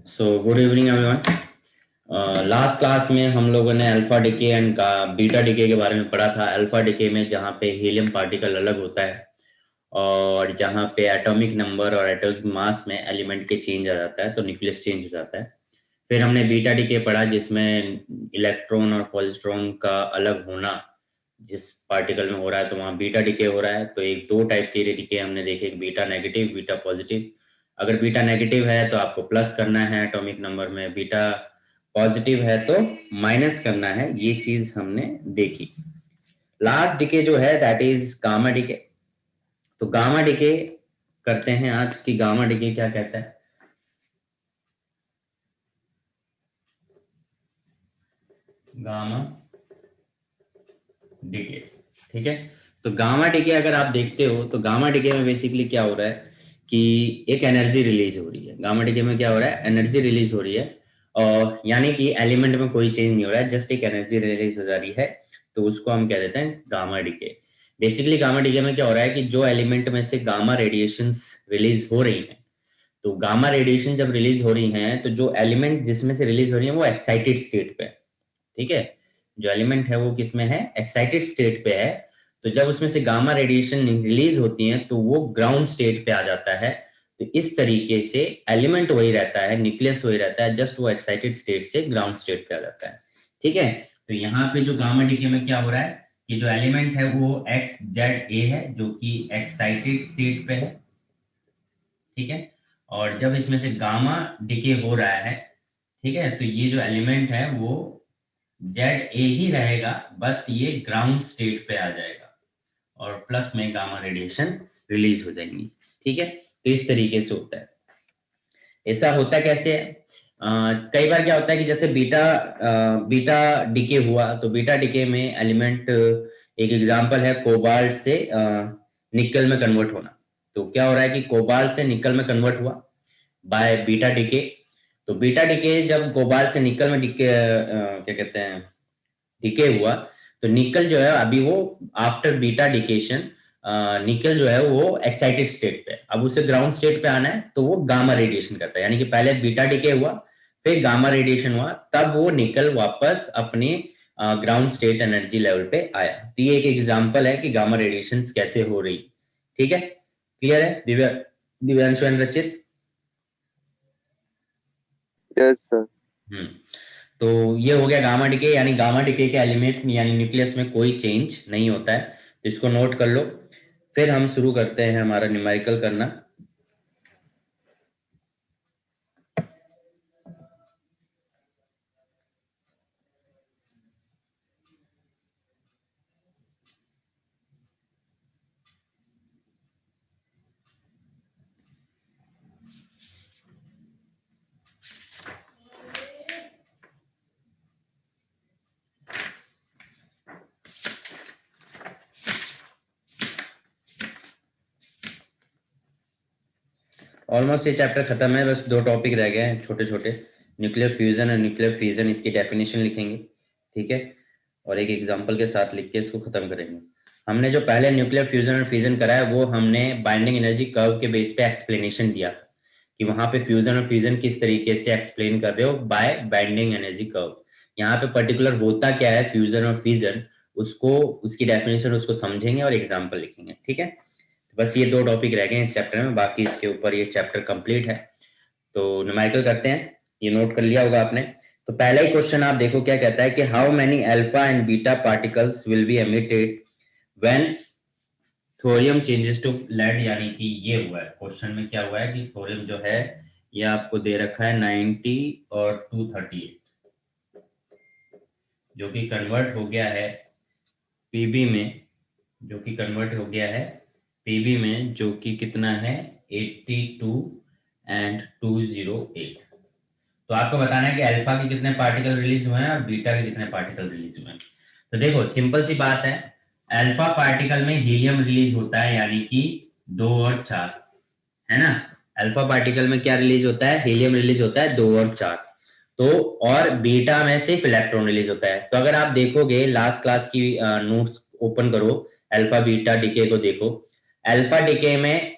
So good evening everyone. Last class में हम लोगों ने alpha decay and beta decay के बारे में पढ़ा था। अल्फा डिके में जहाँ पे हीलियम पार्टिकल अलग होता है और जहाँ पे एटॉमिक नंबर और एटॉमिक मास में एलिमेंट के चेंज आ जाता है तो न्यूक्लियस चेंज हो जाता है। फिर हमने बीटा डिके पढ़ा जिसमें इलेक्ट्रॉन और पॉजिट्रॉन का अलग होना जिस पार्टिकल में हो रहा है तो वहाँ बीटा डिके हो रहा है। तो एक दो टाइप के डिके हमने देखे, बीटा नेगेटिव, बीटा पॉजिटिव। अगर बीटा नेगेटिव है तो आपको प्लस करना है एटॉमिक नंबर में, बीटा पॉजिटिव है तो माइनस करना है। ये चीज हमने देखी। लास्ट डिके जो है दैट इज गामा डिके। तो गामा डिके करते हैं आज की। गामा डिके क्या कहता है? गामा डिके, ठीक है। तो गामा डिके अगर आप देखते हो तो गामा डिके में बेसिकली क्या हो रहा है कि एक एनर्जी रिलीज हो रही है। गामा डिके में क्या हो रहा है? एनर्जी रिलीज हो रही है, और यानी कि एलिमेंट में कोई चेंज नहीं हो रहा है, जस्ट एक एनर्जी रिलीज हो जा रही है। तो उसको हम कह देते हैं gamma decay. Basically gamma decay में क्या हो रहा है कि जो एलिमेंट में से गामा रेडिएशंस रिलीज हो रही हैं, तो गामा रेडिएशन जब रिलीज हो रही हैं तो जो एलिमेंट जिसमें से रिलीज हो रही है वो एक्साइटेड स्टेट पे है, ठीक है। जो एलिमेंट है वो किस में है? एक्साइटेड स्टेट पे है। तो जब उसमें से गामा रेडिएशन रिलीज होती है तो वो ग्राउंड स्टेट पे आ जाता है। तो इस तरीके से एलिमेंट वही रहता है, न्यूक्लियस वही रहता है, जस्ट वो एक्साइटेड स्टेट से ग्राउंड स्टेट पे आ जाता है, ठीक है। तो यहाँ पे जो गामा डीके में क्या हो रहा है कि जो एलिमेंट है वो एक्स जेड ए है जो कि एक्साइटेड स्टेट पे है, ठीक है। और जब इसमें से गामा डीके हो रहा है, ठीक है, तो ये जो एलिमेंट है वो जेड ए ही रहेगा, बस ये ग्राउंड स्टेट पे आ जाएगा और प्लस में गामा रेडिएशन रिलीज हो जाएंगी, ठीक है। तो इस तरीके से होता है। ऐसा होता कैसे है? कई बार क्या होता है कि जैसे बीटा डिके हुआ तो बीटा डिके में एलिमेंट, एक एग्जांपल है कोबाल्ट से निकल में कन्वर्ट होना। तो क्या हो रहा है कि कोबाल्ट से निकल में कन्वर्ट हुआ बाय बीटा डिके। तो बीटा डिके जब कोबाल्ट से निकल में डिके क्या कहते हैं डिके हुआ, तो निकल जो है अभी वो आफ्टर बीटा डिकेशन, निकल जो है वो एक्साइटेड स्टेट पे, अब उसे ग्राउंड स्टेट पे आना है तो वो गामा रेडिएशन करता है। यानी कि पहले बीटा डिके हुआ, फिर गामा रेडिएशन हुआ, तब वो निकल वापस अपनी ग्राउंड स्टेट एनर्जी लेवल पे आया। तो ये एक एग्जांपल है कि गामा रेडिएशन कैसे हो रही, ठीक है। क्लियर है Divyanshu and Rachit? Yes sir. Hmm. तो ये हो गया गामा डिके, यानी गामा डिके के एलिमेंट यानी न्यूक्लियस में कोई चेंज नहीं होता है। तो इसको नोट कर लो। फिर हम शुरू करते हैं हमारा न्यूमेरिकल करना। ऑलमोस्ट ये चैप्टर खत्म है, बस दो टॉपिक रह गए हैं छोटे छोटे। न्यूक्लियर फ्यूजन और न्यूक्लियर फिजन, इसकी डेफिनेशन लिखेंगे, ठीक है, और एक एग्जांपल के साथ लिख के इसको खत्म करेंगे। हमने जो पहले न्यूक्लियर फ्यूजन और फिजन करा है वो हमने बाइंडिंग एनर्जी कर्व के बेस पे एक्सप्लेनेशन दिया कि वहां पे फ्यूजन और फ्यूजन किस तरीके से एक्सप्लेन कर रहे हो बाय बाइंडिंग एनर्जी कर्व। यहाँ पे पर्टिकुलर होता क्या है फ्यूजन और फिजन, उसको उसकी डेफिनेशन उसको समझेंगे और एग्जाम्पल लिखेंगे, ठीक है। बस ये दो टॉपिक रह गए इस चैप्टर में, बाकी इसके ऊपर ये चैप्टर कंप्लीट है। तो न्यूमेरिकल करते हैं। ये नोट कर लिया होगा आपने। तो पहला ही क्वेश्चन आप देखो क्या कहता है कि how many alpha and beta particles will be emitted when thorium changes to lead. यानी कि ये हुआ है क्वेश्चन में, क्या हुआ है कि थोरियम जो है ये आपको दे रखा है 90 और 238, जो कि कन्वर्ट हो गया है पीबी में, जो कि कन्वर्ट हो गया है पीबी में, जो कि कितना है 82 एंड 208। तो आपको बताना है कि अल्फा के कितने पार्टिकल रिलीज हुए हैं और बीटा के कितने पार्टिकल रिलीज हुए हैं। तो देखो सिंपल सी बात है, अल्फा पार्टिकल में हीलियम रिलीज होता है यानी कि 2 और 4, है ना। अल्फा पार्टिकल में क्या रिलीज होता है? हीलियम रिलीज होता है 2 और 4। तो और बीटा में सिर्फ इलेक्ट्रॉन रिलीज होता है। तो अगर आप देखोगे लास्ट क्लास की नोट्स ओपन करो, अल्फा बीटा डिके को देखो। अल्फा डिके में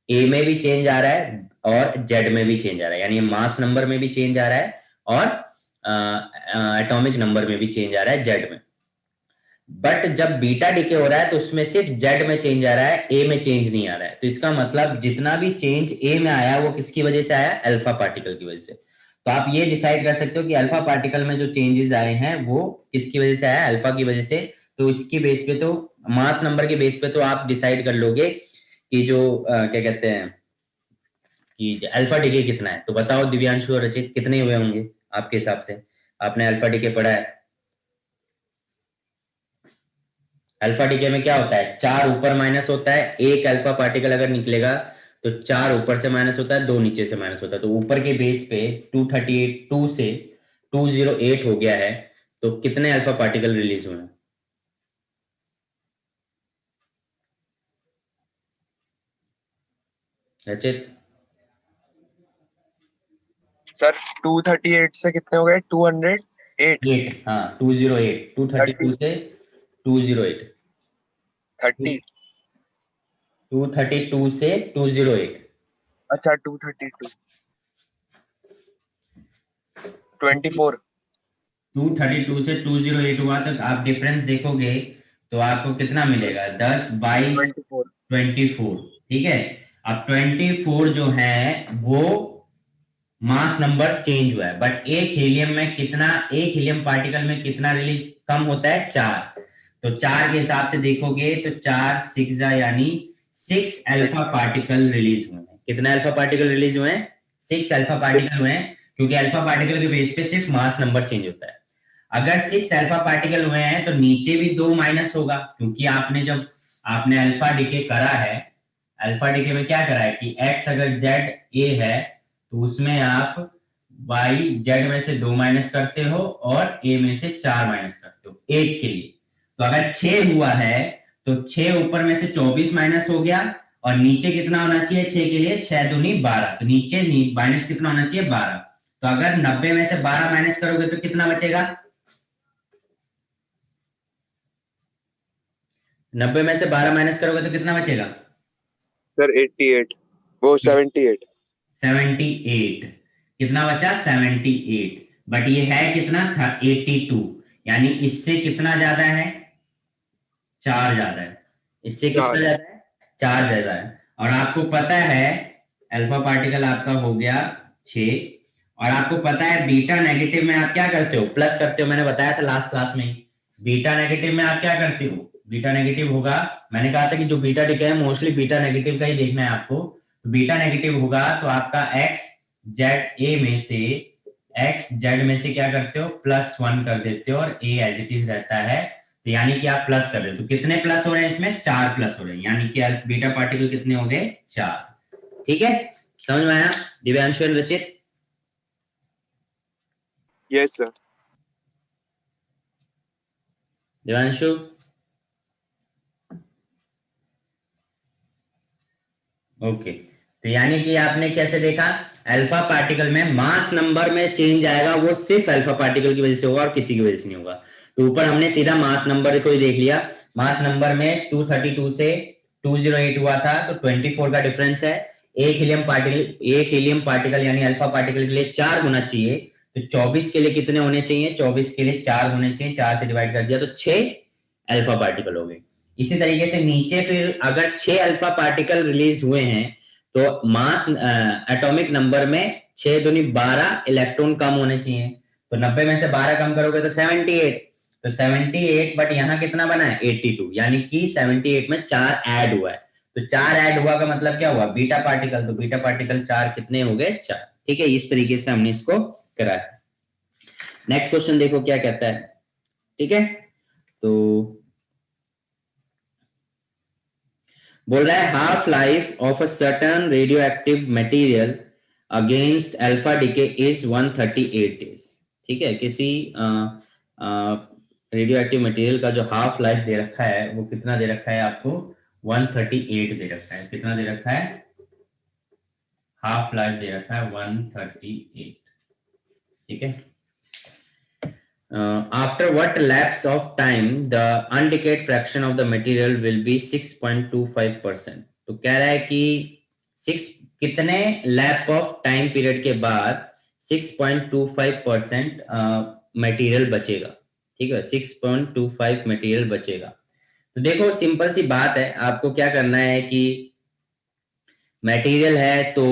ए में भी चेंज आ रहा है, और जेड में भी चेंज आ रहा है, यानी मास नंबर में भी चेंज आ रहा है और एटॉमिक नंबर में भी चेंज आ रहा है जेड में। बट जब बीटा डिके हो रहा है तो उसमें सिर्फ जेड में चेंज आ रहा है, ए में चेंज नहीं आ रहा है। तो इसका मतलब जितना भी चेंज ए में आया वो किसकी वजह से आया? अल्फा पार्टिकल की वजह से। तो आप ये डिसाइड कर सकते हो कि अल्फा पार्टिकल में जो चेंजेस आए हैं वो किसकी वजह से आया? अल्फा की वजह से। तो इसकी बेस पे, तो मास नंबर के बेस पे तो आप डिसाइड कर लोगे कि जो क्या कहते हैं कि अल्फा डिके कितना है। तो बताओ दिव्यांशु और रचित, कितने हुए होंगे आपके हिसाब से? आपने अल्फा डिके पढ़ा है। अल्फा डिके में क्या होता है? 4 ऊपर माइनस होता है, एक अल्फा पार्टिकल अगर निकलेगा तो 4 ऊपर से माइनस होता है, 2 नीचे से माइनस होता है। तो ऊपर के बेस पे 238 2 से 208 हो गया है। तो कितने अल्फा पार्टिकल रिलीज हुए हैं? रचित? सर 238 से कितने हो गए? 208। 8, हाँ 208, 232 30। से 208। 30। 232 से 208। अच्छा 232। 24। 232 से 208 हुआ तो आप डिफरेंस देखोगे तो आपको कितना मिलेगा? 10, 22, 24। 24। ठीक है। अब 24 जो है वो मास नंबर चेंज हुआ है, बट एक हीलियम में कितना, एक हीलियम पार्टिकल में कितना रिलीज कम होता है? 4। तो 4 के हिसाब से देखोगे तो 4 6 यानी 6 अल्फा पार्टिकल रिलीज हुए हैं। कितने अल्फा पार्टिकल रिलीज हुए हैं? 6 अल्फा पार्टिकल हुए हैं, क्योंकि अल्फा पार्टिकल के बेस पे सिर्फ मास नंबर चेंज होता है। अगर 6 अल्फा पार्टिकल हुए हैं तो नीचे भी 2 माइनस होगा, क्योंकि आपने जब आपने अल्फा डिके करा है, अल्फा डिके में क्या करा है कि एक्स अगर जेड ए है तो उसमें आप वाई जेड में से 2 माइनस करते हो और ए में से 4 माइनस करते हो एक के लिए। तो अगर 6 हुआ है तो 6 ऊपर में से 24 माइनस हो गया, और नीचे कितना होना चाहिए 6 के लिए? 6 दूनी 12, तो नीचे माइनस कितना होना चाहिए? 12। तो अगर 90 में से 12 माइनस करोगे तो कितना बचेगा? 90 में से 12 माइनस करोगे तो कितना बचेगा? सर 88, वो 78। 78। कितना बचा? 78। बट ये है कितना था? 82। यानी इससे कितना ज्यादा है? 4 ज्यादा है। इससे कितना 4। ज्यादा है? 4 ज्यादा है। और आपको पता है अल्फा पार्टिकल आपका हो गया 6। और आपको पता है बीटा नेगेटिव में आप क्या करते हो? प्लस करते हो। मैंने बताया था लास्ट क्लास में ही। बीटा नेगेटिव में आप क्या करते हो? बीटा नेगेटिव होगा, मैंने कहा था कि जो बीटा डिके है मोस्टली बीटा नेगेटिव का ही देखना है आपको। तो बीटा नेगेटिव होगा तो आपका एक्स जेड ए में से, एक्स जेड में से क्या करते हो? +1 कर देते हो और ए एज इट इज रहता है। तो यानी कि आप प्लस कर रहे हो। तो कितने प्लस हो रहे हैं इसमें? 4 प्लस हो रहे हैं, यानी कि बीटा पार्टिकल कितने हो गए? 4। ठीक है, समझ में आया दिव्यांशु और Rachit? Yes sir. Divyanshu? Okay. तो यानी कि आपने कैसे देखा? अल्फा पार्टिकल में मास नंबर में चेंज आएगा, वो सिर्फ अल्फा पार्टिकल की वजह से होगा और किसी की वजह से नहीं होगा। तो ऊपर हमने सीधा मास नंबर को ही देख लिया। मास नंबर में 232 से 208 हुआ था, तो 24 का डिफरेंस है। एक हीलियम पार्टिकल यानी अल्फा पार्टिकल के लिए 4 होना चाहिए। तो 24 के लिए कितने होने चाहिए? 24 के लिए 4 होने चाहिए। 4 से डिवाइड कर दिया तो 6 अल्फा पार्टिकल हो गए। इसी तरीके से नीचे फिर अगर 6 अल्फा पार्टिकल रिलीज हुए हैं तो मास एटॉमिक नंबर में 6 दूनी 12 इलेक्ट्रॉन कम होने चाहिए। तो 90 में से 12 कम करोगे तो 78। तो 78, बट यहाँ कितना बना है? 82, यानी कि 78 में 4 ऐड हुआ है। तो 4 ऐड हुआ का मतलब क्या हुआ? Beta particle. तो बीटा पार्टिकल 4 कितने हो गए? 4। ठीक है, इस तरीके से हमने इसको करा है। नेक्स्ट क्वेश्चन देखो क्या कहता है। ठीक है, तो बोल रहा है half life of a certain radio active material against alpha decay is 138 days. ठीक है, किसी रेडियो एक्टिव मटेरियल का जो हाफ लाइफ दे रखा है वो कितना दे रखा है आपको? 138 दे रखा है। कितना दे रखा है? हाफ लाइफ दे रखा है 138। ठीक है। After what lapse of time the undecayed fraction of the material will be 6.25%। तो कह रहा है कि 6 कितने लैप ऑफ टाइम पीरियड के बाद 6.25% मटेरियल बचेगा। ठीक है, 6.25 मटेरियल बचेगा। तो देखो सिंपल सी बात है, आपको क्या करना है कि मटेरियल है तो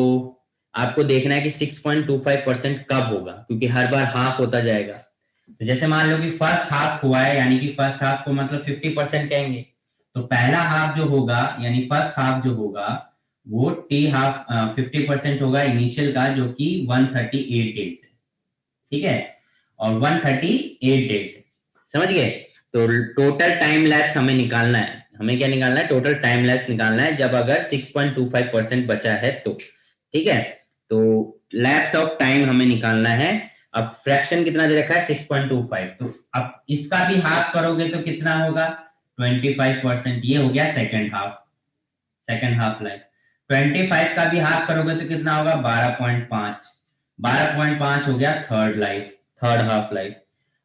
आपको देखना है कि 6.25% कब होगा, क्योंकि हर बार हाफ होता जाएगा। तो जैसे मान लो कि फर्स्ट हाफ हुआ है, यानी कि फर्स्ट हाफ को मतलब 50% कहेंगे, तो पहला हाफ जो होगा यानी फर्स्ट हाफ जो होगा वो टी हाफ 50% होगा इनिशियल का, जो कि 138 डेज है। ठीक है, और 138 डेज है, समझ गए। तो टोटल टाइम लैप्स हमें निकालना है, हमें क्या निकालना है, टोटल टाइम लैप्स निकालना है जब अगर 6.25% बचा है तो। ठीक है, तो लैप्स ऑफ टाइम हमें निकालना है। अब फ्रैक्शन कितना दे रखा है, 6.25, तो अब इसका भी हाफ करोगे तो कितना होगा, 25%। ये हो गया second half, second half life. 25 का भी हाफ करोगे तो कितना होगा, 12.5। 12.5 हो गया third life, third half life.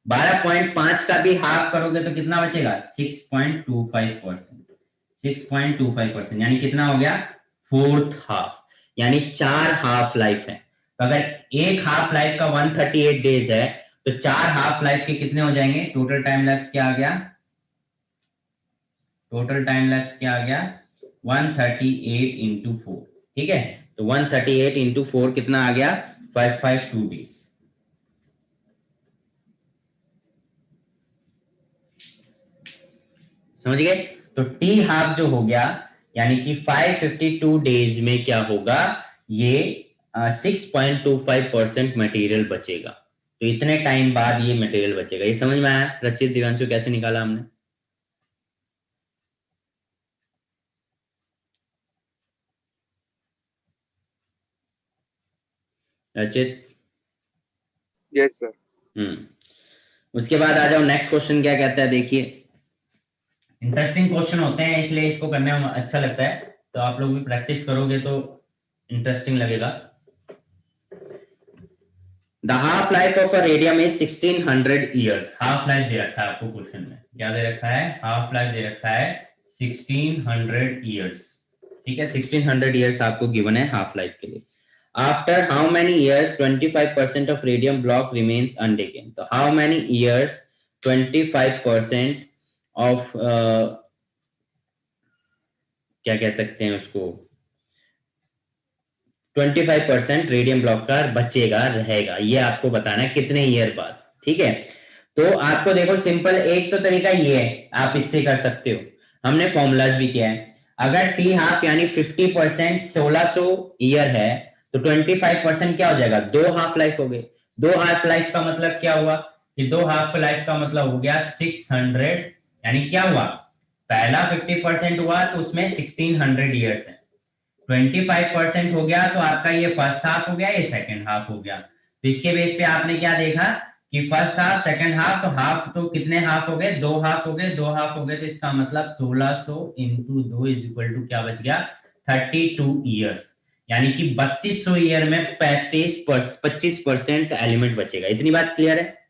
12.5 का भी हाफ करोगे तो कितना बचेगा, 6.25%। 6.25% यानी कितना हो गया, फोर्थ हाफ, यानी 4 हाफ लाइफ है। तो अगर एक हाफ लाइफ का 138 डेज है, तो 4 हाफ लाइफ के कितने हो जाएंगे, टोटल टाइम लैप्स क्या आ गया, टोटल टाइम लैप्स क्या आ गया, 138 इंटू 4। ठीक है, तो 138 इंटू 4 कितना आ गया, 552 डेज। समझ गए। तो टी हाफ जो हो गया यानी कि 552 डेज में क्या होगा, ये 6.25% मटेरियल बचेगा। तो इतने टाइम बाद ये मटेरियल बचेगा। ये समझ में आया रचित, दिव्यांशु, कैसे निकाला हमने। रचित। Yes sir. उसके बाद आ जाओ, नेक्स्ट क्वेश्चन क्या कहता है, देखिए। इंटरेस्टिंग क्वेश्चन होते हैं इसलिए इसको करने में अच्छा लगता है, तो आप लोग भी प्रैक्टिस करोगे तो इंटरेस्टिंग लगेगा। The half life of a radium is 1600 years. Half life दे रखा है आपको क्वेश्चन में, क्या दे रखा है, हाफ लाइफ दे रखा है 1600 ईयर्स। ठीक है, 1600 ईयर्स आपको गिवन है हाफ लाइफ के लिए। After how many years 25% of radium block remains untaken. तो हाउ मेनी ईयर्स 25% ऑफ क्या कह सकते हैं उसको, 25% रेडियम ब्लॉक का बचेगा, रहेगा। ये आपको बताना है कितने ईयर बाद। ठीक है, तो आपको देखो सिंपल एक तो तरीका ये है, आप इससे कर सकते हो, हमने फॉर्मूलाज भी किया है। अगर टी हाफ यानी 50% 1600 ईयर है, तो 25% क्या हो जाएगा, 2 हाफ लाइफ हो गए। 2 हाफ लाइफ का मतलब क्या हुआ, कि 2 हाफ लाइफ का मतलब हो गया 600, यानी क्या हुआ, पहला 50% हुआ तो उसमें 1600 ईयर्स है। 25% हो गया तो आपका ये फर्स्ट हाफ हो गया, ये सेकंड हाफ हो गया। तो इसके बेस पे आपने क्या देखा कि फर्स्ट हाफ सेकंड हाफ, तो हाफ तो कितने हाफ हो गए, 2 हाफ हो गए, 2 हाफ हो गए, तो इसका मतलब 1600 इंटू 2 इज इक्वल टू क्या बच गया, 32 ईयर्स। यानी कि 3200 ईयर में 25% एलिमेंट बचेगा। इतनी बात क्लियर है।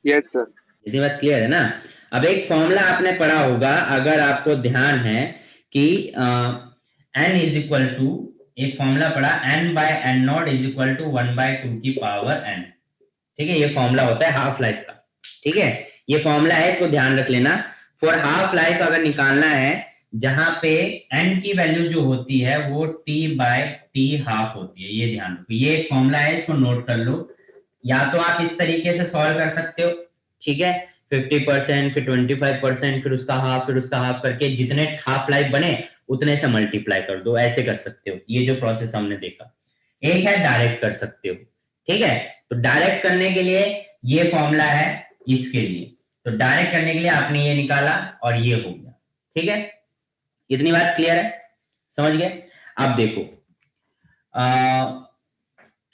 Yes sir. इतनी बात क्लियर है ना। अब एक फॉर्मूला आपने पढ़ा होगा, अगर आपको ध्यान है, कि n इज इक्वल टू, एक फॉर्मूला पढ़ा, n by N naught is equal to 1/2 की पावर n। ठीक है, ये फॉर्मूला होता है हाफ लाइफ का। ठीक है, ये फॉर्मूला है, इसको ध्यान रख लेना। फॉर हाफ लाइफ अगर निकालना है, जहां पे n की वैल्यू जो होती है वो t बाय टी हाफ होती है, ये ध्यान रखो। ये एक फॉर्मूला है, इसको नोट कर लो। या तो आप इस तरीके से सॉल्व कर सकते हो, ठीक है, 50% फिर 25% फिर उसका हाफ, फिर उसका हाफ करके जितने हाफ लाइफ बने उतने से मल्टीप्लाई कर दो, ऐसे कर सकते हो। ये जो प्रोसेस हमने देखा, एक है डायरेक्ट कर सकते हो। ठीक है, तो डायरेक्ट करने के लिए ये फॉर्मूला है इसके लिए, तो डायरेक्ट करने के लिए आपने ये निकाला और ये हो गया। ठीक है, इतनी बात क्लियर है, समझ गए। अब देखो,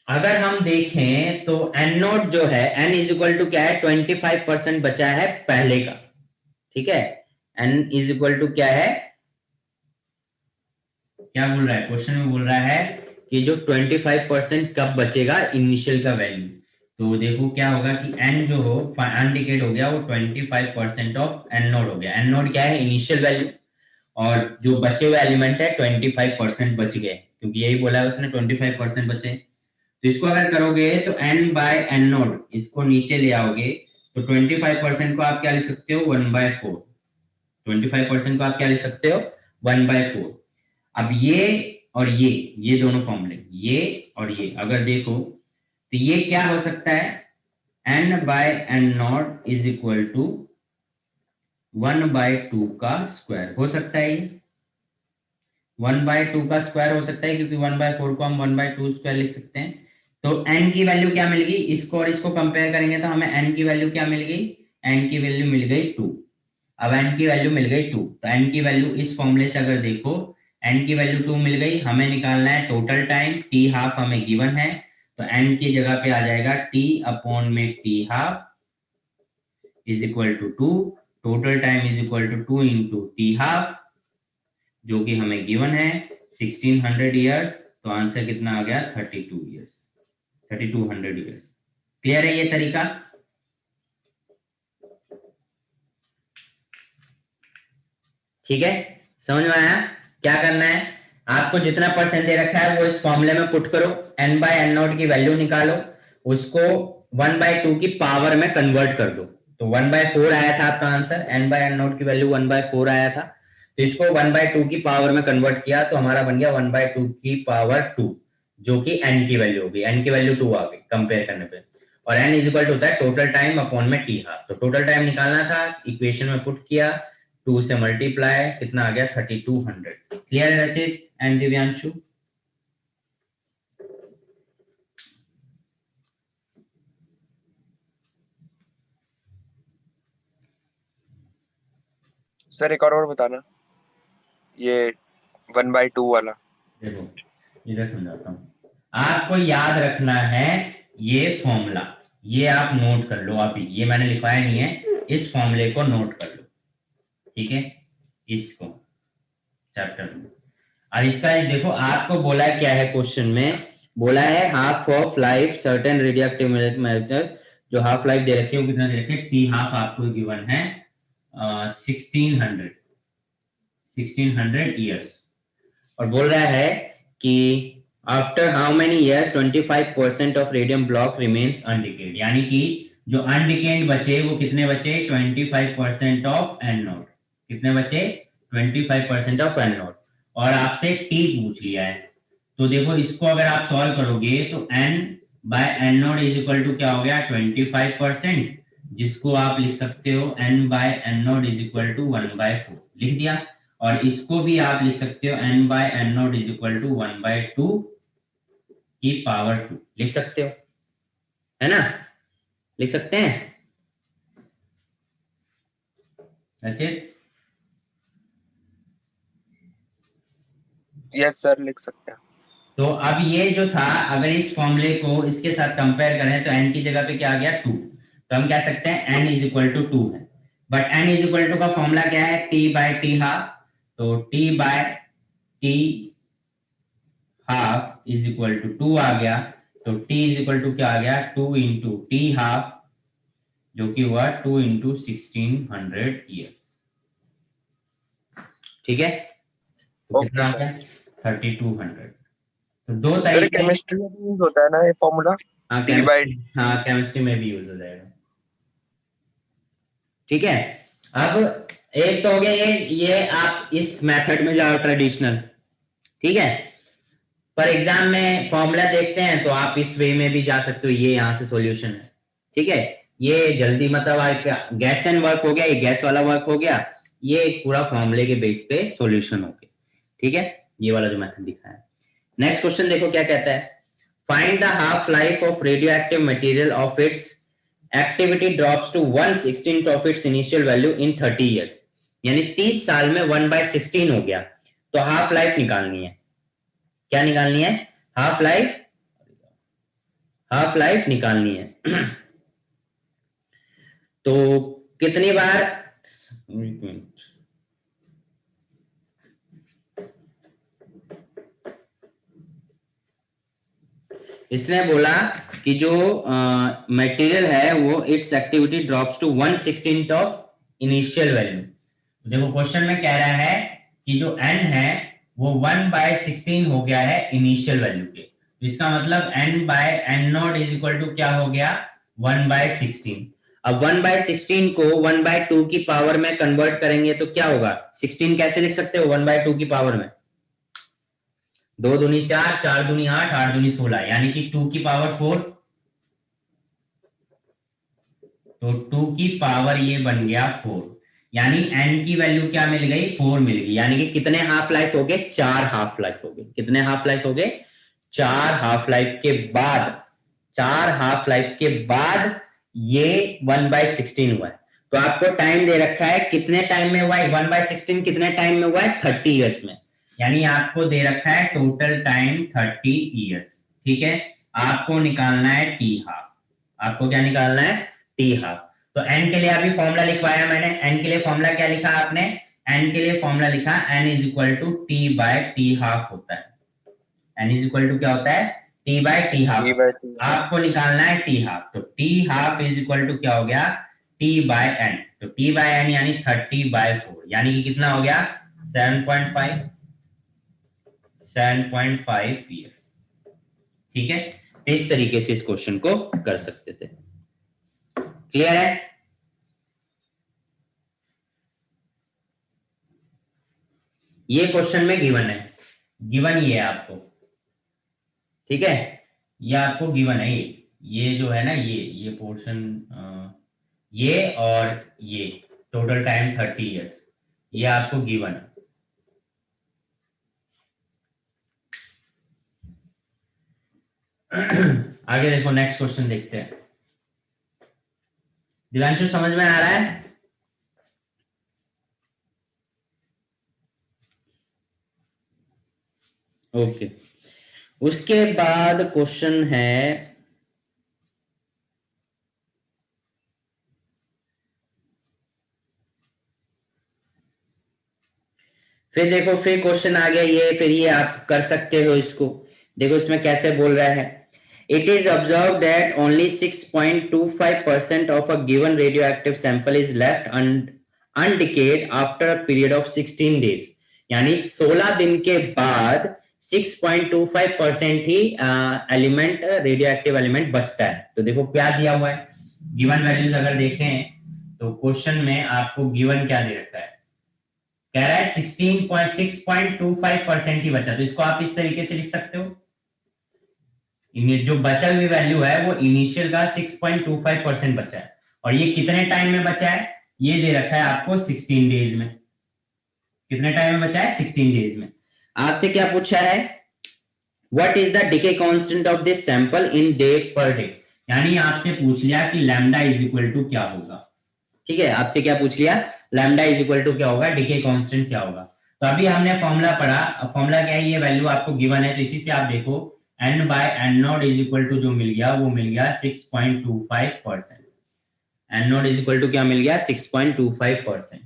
अगर हम देखें तो एन नोट जो है, एन इज इक्वल टू क्या है, 25% बचा है पहले का। ठीक है, एन इज इक्वल टू क्या है, क्या बोल रहा है क्वेश्चन में, बोल रहा है कि जो 25% कब बचेगा, इनिशियल का वैल्यू। तो देखो क्या होगा कि एन जो हो अनडिकेट हो गया, वो 25% ऑफ एन नोड हो गया। एन नोड क्या है, इनिशियल वैल्यू। और जो बचे हुए एलिमेंट है 25% बच गए, क्योंकि यही बोला है उसने 25% बचे। तो इसको अगर करोगे तो n बाय एन नोड, इसको नीचे ले आओगे तो 25% को आप क्या लिख सकते हो 1/4। 25% को आप क्या लिख सकते हो 1/4। अब ये और ये दोनों फॉर्मूले, ये और ये अगर देखो तो ये क्या हो सकता है, n by N naught is equal to 1/2 का स्क्वायर हो सकता है। ये 1/2 का स्क्वायर हो सकता है, क्योंकि 1/4 को हम 1/2 स्क्वायर लिख सकते हैं। तो n की वैल्यू क्या मिल गई, इसको और इसको कंपेयर करेंगे तो हमें n की वैल्यू क्या मिल गई, n की वैल्यू मिल गई 2। अब n की वैल्यू मिल गई 2, तो n की वैल्यू इस फॉर्मूले से अगर देखो n की वैल्यू 2 मिल गई, हमें निकालना है टोटल टाइम, t हाफ हमें गिवन है, तो n की जगह पे आ जाएगा t अपॉन में t half is equal to 2, total time is equal to 2 into T half, जो कि हमें गिवन है 1600 ईयर्स। तो आंसर कितना आ गया 32 ईयर्स, 3200 ईयर्स। क्लियर है ये तरीका? ठीक है, समझ में आया? क्या करना है, आपको जितना परसेंट दे रखा है वो इस फॉर्मूले में पुट करो, n बाय एन नॉट की वैल्यू निकालो, उसको 1/2 की पावर में कन्वर्ट कर दो। तो 1/4 आया था आपका answer, n by N naught की वैल्यू 1/4 आया था, तो इसको 1/2 की पावर में कन्वर्ट किया तो हमारा बन गया 1/2 की पावर 2, जो कि n की वैल्यू होगी, n की वैल्यू 2 आ गई कंपेयर करने पे। और n इज इक्वल टू होता है टोटल टाइम अपॉन में t हाफ, तो टोटल टाइम निकालना था, इक्वेशन में पुट किया, 2 से मल्टीप्लाई, कितना आ गया 3200। क्लियर है रचित एंड दिव्यांशु? सर एक और बताना, ये 1/2 वाला। देखो इधर समझाता हूँ, आपको याद रखना है ये फॉर्मूला, ये आप नोट कर लो अभी, ये मैंने लिखवाया नहीं है, इस फॉर्मूले को नोट कर लो, ठीक है, इसको चैप्टर में। और इसका देखो आपको बोला क्या है क्वेश्चन में, बोला है half of life certain radioactive method, जो हाफ लाइफ दे रखी है वो कितना दे रखे हैं, टी हाफ आपको गिवन है 1600 ईयर्स, और बोल रहा है कि after how many years 25% of radium block remains undecayed, यानी कि जो अनडिकेड बचे वो कितने बचे 25% ऑफ एन नोट, कितने बचे 25% ऑफ एन नोट, और आपसे टी पूछ लिया है। तो देखो इसको अगर आप सॉल्व करोगे तो n by N naught is equal to क्या हो गया 25%, जिसको आप लिख सकते हो n by N naught is equal to 1/4 लिख दिया, और इसको भी आप लिख सकते हो n by N naught is equal to 1/2 की पावर 2 लिख सकते हो, है ना, लिख सकते हैं। अच्छा, यस सर, लिख सकते हैं। तो अब ये जो था, अगर इस फॉर्मूले को इसके साथ कंपेयर करें तो n की जगह पे क्या आ गया 2, तो हम कह सकते हैं n इज इक्वल टू 2 है, but n is equal to का फॉर्मूला क्या है t बाय टी हाफ, तो t by T half is equal to 2 आ गया, तो t इज इक्वल टू क्या आ गया 2 इंटू टी हाफ, जो कि हुआ 2 इंटू 1600 ईयर्स, ठीक है, तो कितना आ गया 3200। तो दो सर तरीके, केमिस्ट्री में भी यूज होता है ना ये फॉर्मूला, टी बाय। हाँ केमिस्ट्री में भी यूज हो जाएगा, ठीक है। अब एक तो हो गया ये आप इस मेथड में जाओ ट्रेडिशनल, ठीक है, पर एग्जाम में फॉर्मूला देखते हैं तो आप इस वे में भी जा सकते हो, ये यहाँ से सॉल्यूशन है, ठीक है, ये जल्दी मतलब गैस एंड वर्क हो गया, ये गैस वाला वर्क हो गया, ये एक पूरा फॉर्मूले के बेस पे सॉल्यूशन हो गया, ठीक है, ये वाला जो मेथड दिखा है। नेक्स्ट क्वेश्चन देखो क्या कहता है, find the half life of radioactive material of its activity drops to 1/16 of its initial value in 30 years, यानी 30 साल में 1/16 हो गया, तो हाफ लाइफ निकालनी है, क्या निकालनी है, हाफ लाइफ, हाफ लाइफ निकालनी है। तो कितनी बार, इसने बोला कि जो मटेरियल है वो its activity drops to 1/16 of initial value. देखो क्वेश्चन में कह रहा है कि जो n है वो 1/16 हो गया है इनिशियल वैल्यू के, तो इसका मतलब n/n0 इज इक्वल टू क्या हो गया 1/16। अब 1/16 को 1/2 की पावर में कन्वर्ट करेंगे तो क्या होगा, 16 कैसे लिख सकते हो 1/2 की पावर में, 2 दूनी 4, 4 दूनी 8, 8 दूनी 16, यानी कि 2 की पावर 4, तो 2 की पावर ये बन गया 4, यानी n की वैल्यू क्या मिल गई 4 मिल गई, यानी कि कितने हाफ लाइफ हो गए, 4 हाफ लाइफ हो गए, कितने हाफ लाइफ हो गए, 4 हाफ लाइफ के बाद, 4 हाफ लाइफ के बाद ये 1/16 हुआ है। तो आपको टाइम दे रखा है, कितने टाइम में हुआ है 1/16, कितने टाइम में हुआ है 30 इयर्स में, यानी आपको दे रखा है टोटल टाइम 30 इयर्स। ठीक है, आपको निकालना है टी हाफ, आपको क्या निकालना है टी हाफ। तो n के लिए अभी फॉर्मूला लिखवाया मैंने, n के लिए फॉर्मूला क्या लिखा आपने, n के लिए फॉर्मूला लिखा n is equal to T by T half होता है, n इज इक्वल टू क्या होता है t बाय टी हाफ, आपको निकालना है टी हाफ, तो T half is equal to क्या हो गया t बाय n, तो t बाय n यानी 30/4, यानी कि कितना हो गया 7.5 इयर्स। ठीक है, इस तरीके से इस क्वेश्चन को कर सकते थे। क्लियर है, ये क्वेश्चन में गिवन है, गिवन ये है आपको, ठीक है, ये आपको गिवन है, ये जो है ना ये पोर्शन, ये और ये टोटल टाइम 30 इयर्स, ये आपको गिवन है। आगे देखो, नेक्स्ट क्वेश्चन देखते हैं। दिव्यांशु समझ में आ रहा है, ओके। उसके बाद क्वेश्चन है, फिर देखो फिर क्वेश्चन आ गया ये, फिर ये आप कर सकते हो इसको, देखो इसमें कैसे बोल रहा है, it is observed that only 6.25% of a given radioactive sample is left undecayed after a period of 16 days, यानी 16 दिन के बाद 6.25% ही एलिमेंट रेडियो एक्टिव एलिमेंट बचता है। तो देखो क्या दिया हुआ है, गिवन वैल्यूज अगर देखें तो क्वेश्चन में आपको गिवन क्या दे रखा है, कह रहा है 6.25% ही बचा, तो इसको आप इस तरीके से लिख सकते हो, जो बचा हुई वैल्यू है वो इनिशियल का 6.25% बचा है, और ये कितने टाइम में बचा है, ये दे रखा है आपको 16 डेज में, कितने टाइम में बचा है 16 डेज में। आपसे क्या पूछा है, what is the decay constant of this sample in day per day, यानी आपसे पूछ लिया कि लैम्डा इज इक्वल टू क्या होगा, ठीक है, आपसे क्या पूछ लिया, लैम्डा इज इक्वल टू क्या होगा, डिके कांस्टेंट क्या होगा। तो अभी हमने फॉर्मूला पढ़ा, अब फॉर्मूला क्या है, ये वैल्यू आपको गिवन है, तो इसी से आप देखो n/n0 इज इक्वल टू जो मिल गया वो मिल गया 6.25%, n0 इज इक्वल टू क्या मिल गया 6.25%,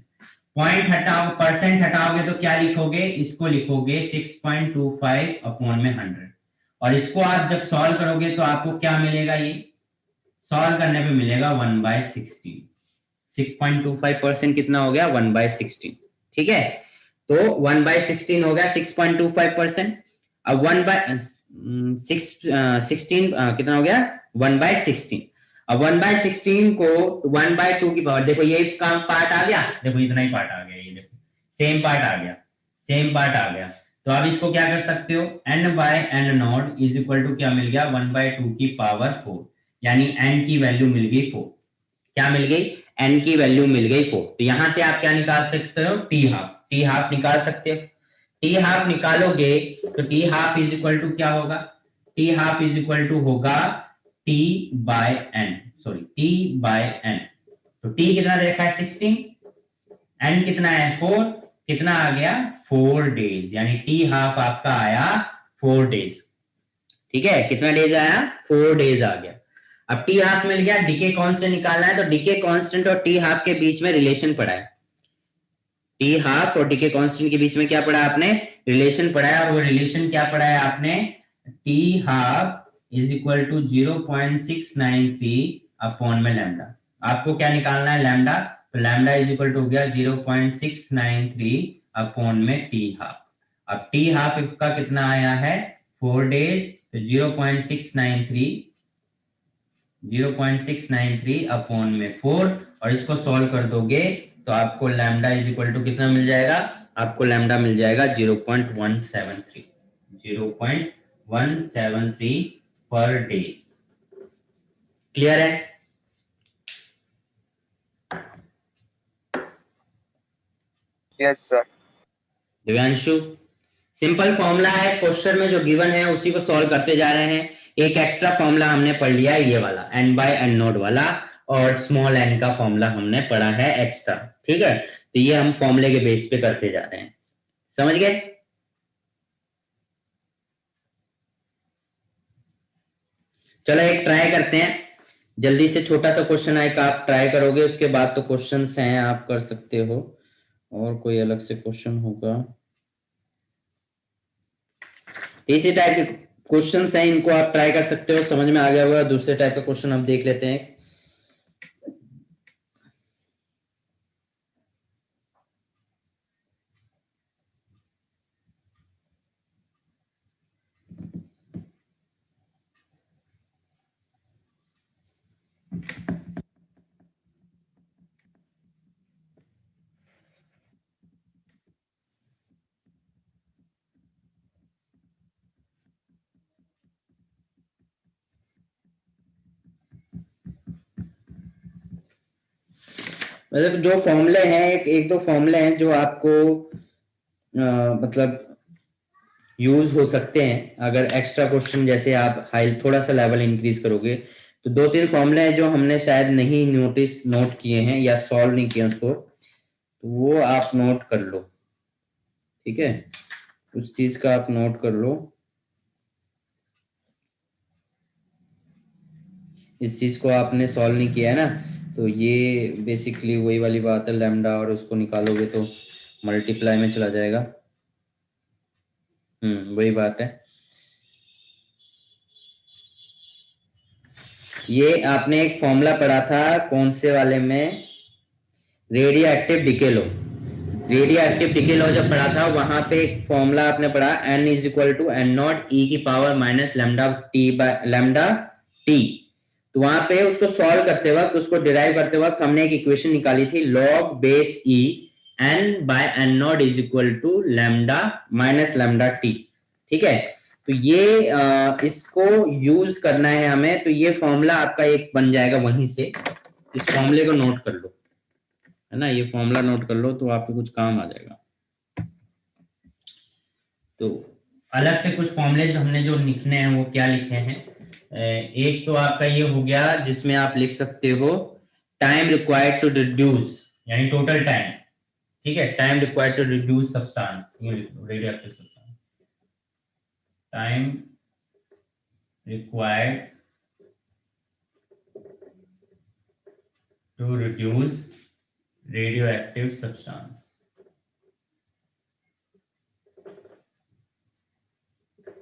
पॉइंट हटाओ, परसेंट हटाओगे तो क्या लिखोगे, इसको लिखोगे 6.25 अपॉन में 100, और इसको आप जब सॉल्व करोगे तो आपको क्या मिलेगा, ये सॉल्व करने पे मिलेगा 1/16, 6.25% कितना हो गया 1/16, ठीक है, तो 1/16 हो गया 6.25%, अब 1/16 कितना हो गया 1/16, अब 1/16 को 1/2 की पावर, देखो ये काम पार्ट आ गया, देखो इतना ही पार्ट आ गया, ये देखो सेम पार्ट आ गया, सेम पार्ट आ गया, तो अब इसको क्या कर सकते हो, n/n0 इज इक्वल टू क्या मिल गया 1/2 की पावर 4, यानी n की वैल्यू मिल गई 4, क्या मिल गई n की वैल्यू मिल गई 4, तो यहां से आप क्या निकाल सकते हो टी हाफ, टी हाफ निकाल सकते हो, टी हाफ निकालोगे तो T half is equal to क्या होगा, T half is equal to होगा t by n, sorry t by n, तो t कितना देखा है 16, n कितना है 4, कितना आ गया 4 डेज, यानी टी हाफ आपका आया 4 डेज, ठीक है, कितना डेज आया 4 डेज आ गया। अब टी हाफ मिल गया, डीके कांस्टेंट निकालना है, तो डीके कांस्टेंट और टी हाफ के बीच में रिलेशन पढ़ा है, टी हाफ और डीके कांस्टेंट के बीच में क्या पढ़ा आपने, रिलेशन पढ़ा है, और वो रिलेशन क्या पढ़ा है आपने, T half is equal to 0.693 upon में लैम्डा, आपको क्या निकालना है लैम्डा, तो लैम्डा इज इक्वल टू हो गया 0.693 अपॉन में टी हाफ। अब टी हाफ का कितना आया है 4 डेज, तो 0.693 अपॉन में 4, और इसको सॉल्व कर दोगे तो आपको लैम्डा इज इक्वल टू कितना मिल जाएगा, आपको लैम्डा मिल जाएगा 0.173 पर डेज। क्लियर है? Yes sir. Divyanshu, simple formula है, क्वेश्चन में जो गिवन है उसी को सॉल्व करते जा रहे हैं। एक एक्स्ट्रा फॉर्मूला हमने पढ़ लिया है, ये वाला n बाय n नोट वाला, और स्मॉल n का फॉर्मूला हमने पढ़ा है एक्स्ट्रा। ठीक है, तो ये हम फॉर्मूले के बेस पे करते जा रहे हैं। समझ गए? चलो एक ट्राई करते हैं, जल्दी से छोटा सा क्वेश्चन है, आप ट्राई करोगे, उसके बाद तो क्वेश्चंस हैं आप कर सकते हो, और कोई अलग से क्वेश्चन होगा। इसी टाइप के क्वेश्चंस हैं, इनको आप ट्राई कर सकते हो, समझ में आ गया होगा। दूसरे टाइप का क्वेश्चन हम देख लेते हैं। मतलब जो फॉर्मूले हैं, एक दो फॉर्मूले हैं जो आपको मतलब यूज हो सकते हैं अगर एक्स्ट्रा क्वेश्चन जैसे आप हाई थोड़ा सा लेवल इंक्रीज करोगे। तो दो तीन फॉर्मूले हैं जो हमने शायद नहीं नोट किए हैं या सॉल्व नहीं किए उसको, तो वो आप नोट कर लो। ठीक है, उस चीज का आप नोट कर लो। इस चीज को आपने सॉल्व नहीं किया है ना, तो ये बेसिकली वही वाली बात है, लैम्डा और उसको निकालोगे तो मल्टीप्लाई में चला जाएगा। वही बात है। ये आपने एक फॉर्मूला पढ़ा था कौन से वाले में, radio active decay law. Radio active decay law जब पढ़ा था वहां पे एक फॉर्मूला आपने पढ़ा, n is equal to N naught e की पावर माइनस लैम्डा टी। तो वहां पे उसको सॉल्व करते वक्त, उसको डिराइव करते वक्त हमने एक इक्वेशन निकाली थी, log base E n by N naught is equal to lambda minus lambda T. ठीक है, तो ये इसको यूज करना है हमें, तो ये फॉर्मूला आपका एक बन जाएगा वहीं से। इस फॉर्मूले को नोट कर लो, है ना, ये फॉर्मूला नोट कर लो तो आपको कुछ काम आ जाएगा। तो अलग से कुछ फॉर्मूलेज हमने जो लिखने हैं वो क्या लिखे हैं, एक तो आपका ये हो गया जिसमें आप लिख सकते हो टाइम रिक्वायर्ड टू रिड्यूस, यानी टोटल टाइम। ठीक है, time required to reduce substance, ये लिख लो, radio active substance, time required to reduce radioactive substance.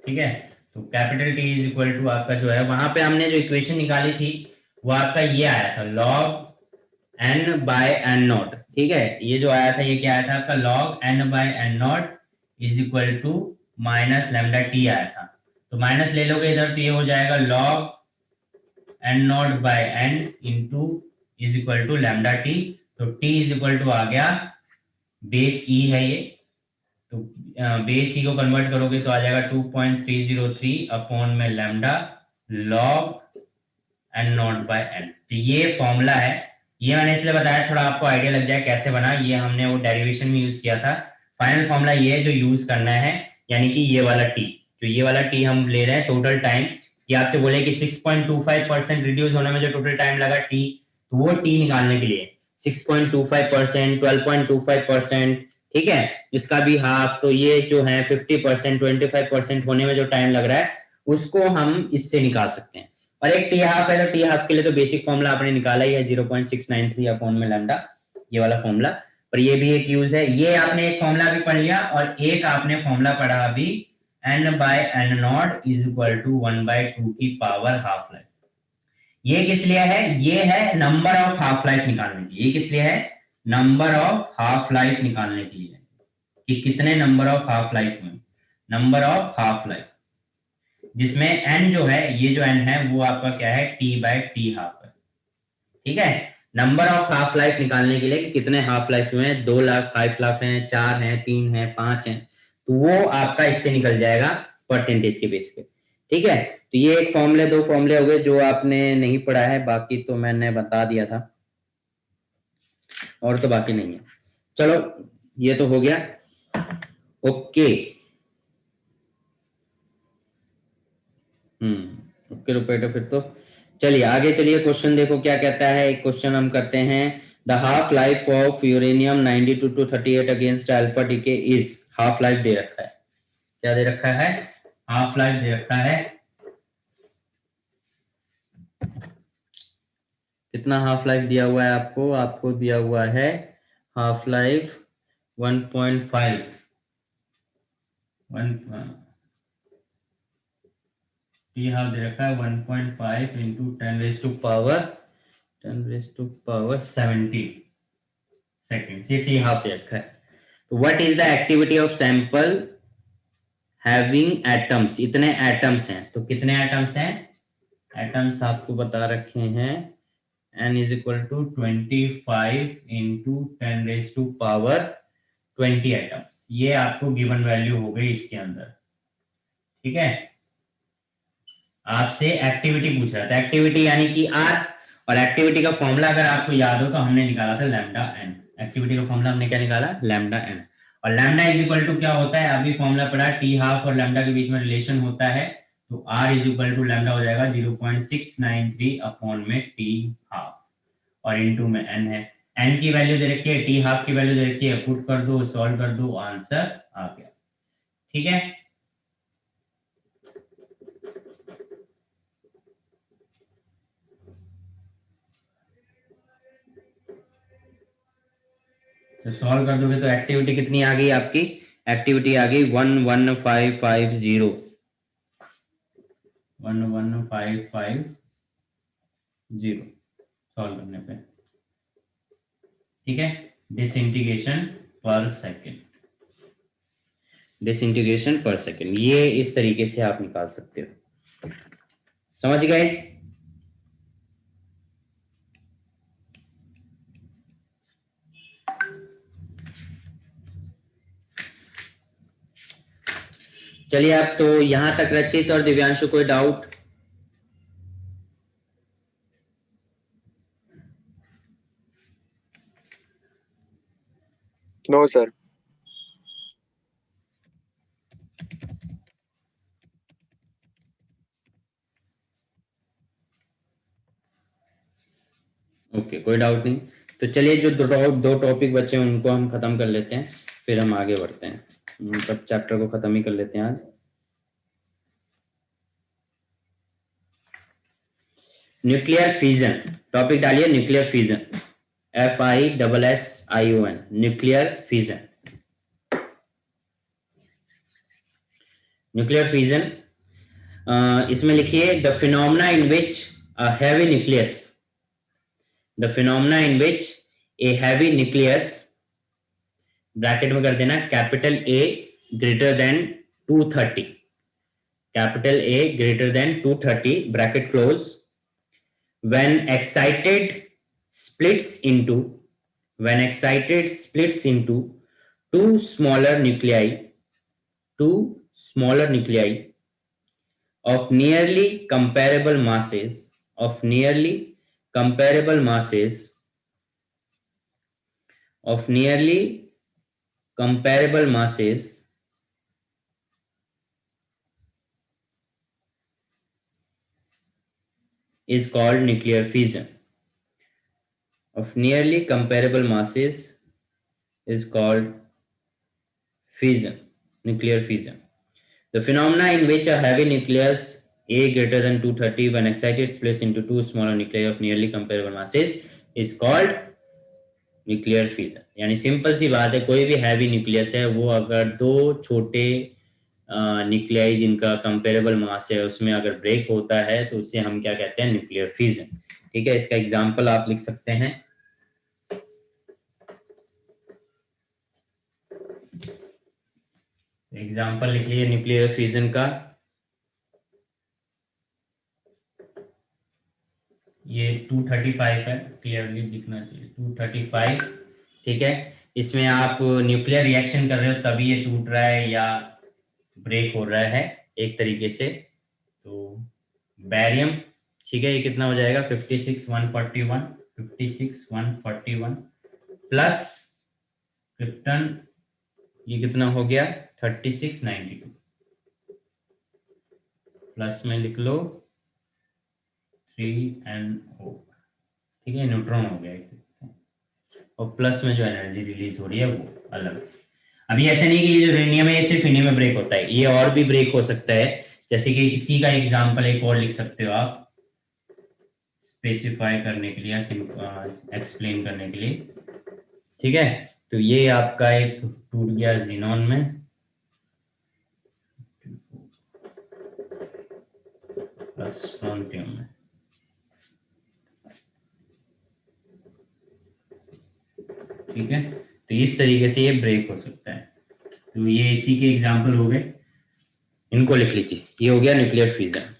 ठीक है, तो capital T is equal to आपका जो है, वहां पे हमने जो इक्वेशन निकाली थी वो आपका ये आया था, log N by N naught. ठीक है, ये जो आया था ये क्या आया था आपका, log N by N naught is equal to minus lambda T आया था। तो माइनस ले लोगे इधर तो ये हो जाएगा log N naught by N into is equal to lambda T. तो टी इज इक्वल टू आ गया बेस ई है ये, तो बेस ई को कन्वर्ट करोगे तो आ जाएगा 2.303 अपॉन में lambda log N naught by N. तो ये फॉर्मूला है, ये मैंने इसलिए बताया थोड़ा आपको आइडिया लग जाए कैसे बना, ये हमने वो डेरिवेशन में यूज किया था। फाइनल फॉर्मूला ये जो यूज करना है, यानी कि ये वाला टी, जो ये वाला टी हम ले रहे हैं टोटल टाइम, कि आपसे बोले कि 6.25% रिड्यूस होने में जो टोटल टाइम लगा टी, तो वो टी निकालने के लिए 6.25%, 12.25%, ठीक है, इसका भी हाफ, तो ये जो है 50%, 25% होने में जो टाइम लग रहा है उसको हम इससे निकाल सकते हैं। और एक टी हाफ है, तो टी हाफ के लिए तो बेसिक फॉर्मूला आपने निकाला ही है, 0.693 अपॉन में लैम्डा, ये वाला फॉर्मूला। पर ये भी एक यूज है, ये आपने एक फॉर्मूला भी पढ़ लिया, और एक आपने फॉर्मूला पढ़ा अभी, n by N naught is equal to 1/2 की पावर हाफ लाइफ। ये किस लिए है, ये है नंबर ऑफ हाफ लाइफ निकालने के लिए। ये किस लिए है, नंबर ऑफ हाफ लाइफ निकालने के लिए। कि कितने नंबर ऑफ हाफ लाइफ हुए, नंबर ऑफ हाफ लाइफ, जिसमें n जो है, ये जो n है वो आपका क्या है, t/t हाफ है। ठीक है, नंबर ऑफ हाफ लाइफ निकालने के लिए कि कितने हाफ लाइफ हुए हैं, 2 लाख, 5 लाख हैं, 4 हैं, 3 हैं, 5 हैं, तो वो आपका इससे निकल जाएगा परसेंटेज के बेस पे। ठीक है, तो ये एक फॉर्मूले, 2 फॉर्मूले हो गए जो आपने नहीं पढ़ा है, बाकी तो मैंने बता दिया था, और तो बाकी नहीं है। चलो ये तो हो गया। ओके, ओके रुपये, फिर तो चलिए आगे चलिए, क्वेश्चन देखो क्या कहता है। एक क्वेश्चन हम करते हैं, the half life of uranium 92 to 38 against alpha decay is, half life दे रखा है, क्या दे रखा है, हाफ लाइफ दे रखा है, कितना हाफ लाइफ दिया हुआ है आपको, आपको दिया हुआ है हाफ लाइफ 1.5, टी हाफ दे रखा है 1.5 into 10 raised to power 70 second, ये टी हाफ दे रखा है। तो what is the activity of sample having atoms, इतने एटम्स हैं, तो कितने एटम्स हैं, एटम्स आपको बता रखे हैं n is equal to 25 into 10 raised to power 20 atoms, ये आपको गिवन वैल्यू हो गई इसके अंदर। ठीक है, आपसे एक्टिविटी पूछ रहा था, एक्टिविटी यानी कि R, और एक्टिविटी का फॉर्मूला अगर आपको याद हो तो हमने निकाला था लैम्डा n, एक्टिविटी का फॉर्मूला हमने क्या निकाला, लैम्डा n, और लैम्डा इज इक्वल टू क्या होता है, अभी फॉर्मूला पढ़ा, टी हाफ और लैम्डा के बीच में रिलेशन होता है, तो R is equal to lambda हो जाएगा 0.693 अपॉन में टी हाफ, और इनटू में n है, n की वैल्यू दे रखी है, टी हाफ की वैल्यू दे रखी है, पुट कर दो, सॉल्व कर दो, आंसर आ गया। ठीक है, तो सॉल्व कर दोगे तो एक्टिविटी कितनी आ गई आपकी, एक्टिविटी आ गई 11550, 11550 सॉल्व करने पे। ठीक है, डिसइंटीग्रेशन पर सेकेंड, डिसइंटीग्रेशन पर सेकेंड, ये इस तरीके से आप निकाल सकते हो, समझ गए। चलिए, आप तो यहां तक रचित और दिव्यांशु कोई डाउट, नो सर। ओके, कोई डाउट नहीं, तो चलिए जो दो टॉपिक बचे हैं उनको हम खत्म कर लेते हैं, फिर हम आगे बढ़ते हैं, मतलब चैप्टर को खत्म ही कर लेते हैं आज। न्यूक्लियर फ्यूजन, टॉपिक डालिए nuclear fusion, FISSION, nuclear fusion, nuclear fusion, इसमें लिखिए the phenomena in which a heavy nucleus, the phenomena in which a heavy nucleus, bracket में कर देना capital A greater than 230, capital A greater than 230, bracket close, when excited splits into, when excited splits into two smaller nuclei, two smaller nuclei of nearly comparable masses, of nearly comparable masses, of nearly comparable masses is called nuclear fission, of nearly comparable masses is called fission, nuclear fission. The phenomena in which a heavy nucleus A greater than 230 when excited splits into two smaller nuclei of nearly comparable masses is called nuclear fission। यानी simple सी बात है, कोई भी heavy nucleus है वो अगर दो छोटे न्यूक्लियाई जिनका कंपेरेबल मास है उसमें अगर ब्रेक होता है तो उसे हम क्या कहते हैं, न्यूक्लियर फिजन। ठीक है, इसका एग्जांपल आप लिख सकते हैं, एग्जाम्पल लिख लीजिए न्यूक्लियर फ्यूजन का। ये 235 है, क्लियरली दिखना चाहिए 235। ठीक है, इसमें आप न्यूक्लियर रिएक्शन कर रहे हो तभी ये टूट रहा है या ब्रेक हो रहा है एक तरीके से। तो बैरियम, ठीक है, ये कितना हो जाएगा 56,141, 56,141 प्लस क्रिप्टन, ये कितना हो गया 3692, प्लस में लिख लो 3NO। ठीक है, न्यूट्रॉन हो गया एक, और प्लस में जो एनर्जी रिलीज हो रही है वो अलग। अभी ऐसा नहीं कि ये जो रेनियम है ये सिर्फ इन्हीं में ब्रेक होता है, ये और भी ब्रेक हो सकता है। जैसे कि इसी का एग्जांपल एक और लिख सकते हो आप, स्पेसिफाई करने के लिए या एक्सप्लेन करने के लिए। ठीक है, तो ये आपका एक टूट गया जीनॉन में, प्लस स्ट्रोंटियम में। ठीक है, तो इस तरीके से ये ब्रेक हो सकता है। तो ये इसी के एग्जांपल हो गए, इनको लिख लीजिए। ये हो गया nuclear fusion.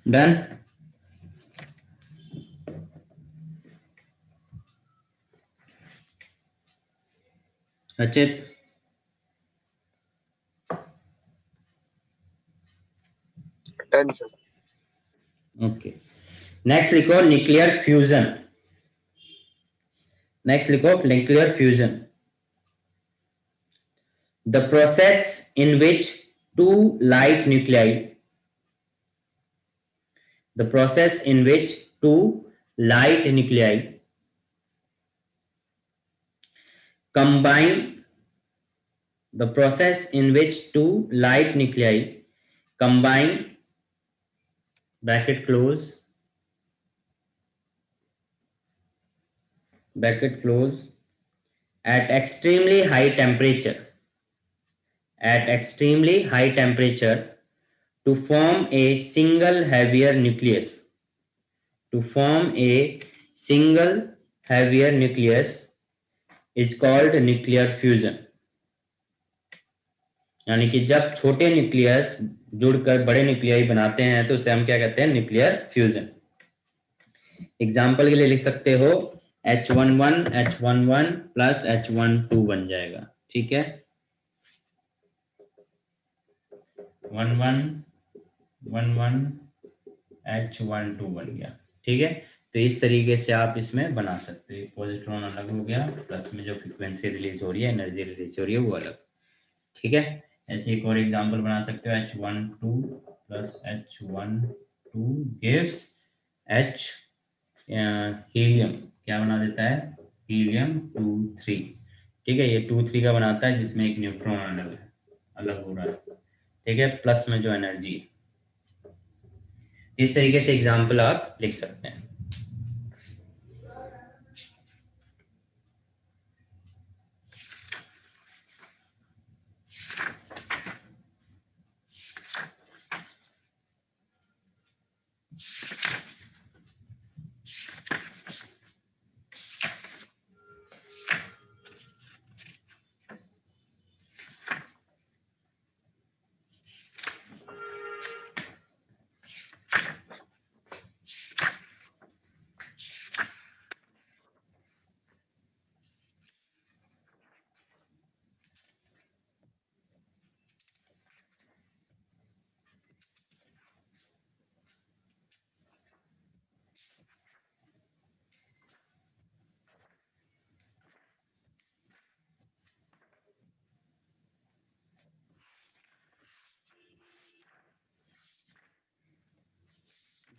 Done. Rachit, done sir. Okay. Next लिखो न्यूक्लियर फ्यूजन। नेक्स्ट लिखो nuclear fusion, the process in which two light nuclei, the process in which two light nuclei combine, the process in which two light nuclei combine, bracket close, bracket close, at extremely high temperature, at extremely high temperature to form a single heavier nucleus, to form a single heavier nucleus is called nuclear fusion। यानी कि जब छोटे nucleus जुड़कर बड़े nuclei बनाते हैं तो उसे हम क्या कहते हैं, न्यूक्लियर फ्यूजन। एग्जाम्पल के लिए लिख सकते हो H11 प्लस H12 बन जाएगा। ठीक है, 11 H12 बन गया। ठीक है, तो इस तरीके से आप इसमें बना सकते हो। पॉजिट्रॉन अलग हो गया, प्लस में जो फ्रीक्वेंसी रिलीज हो रही है, एनर्जी रिलीज हो रही है, वो अलग। ठीक है, ऐसे एक और एग्जांपल बना सकते हो H12 plus H12 gives H helium, क्या बना देता है, हीलियम 2 3। ठीक है, ये 2 3 का बनाता है जिसमें एक न्यूट्रॉन अलग हो रहा है। ठीक है, प्लस में जो एनर्जी। इस तरीके से एग्जांपल आप लिख सकते हैं।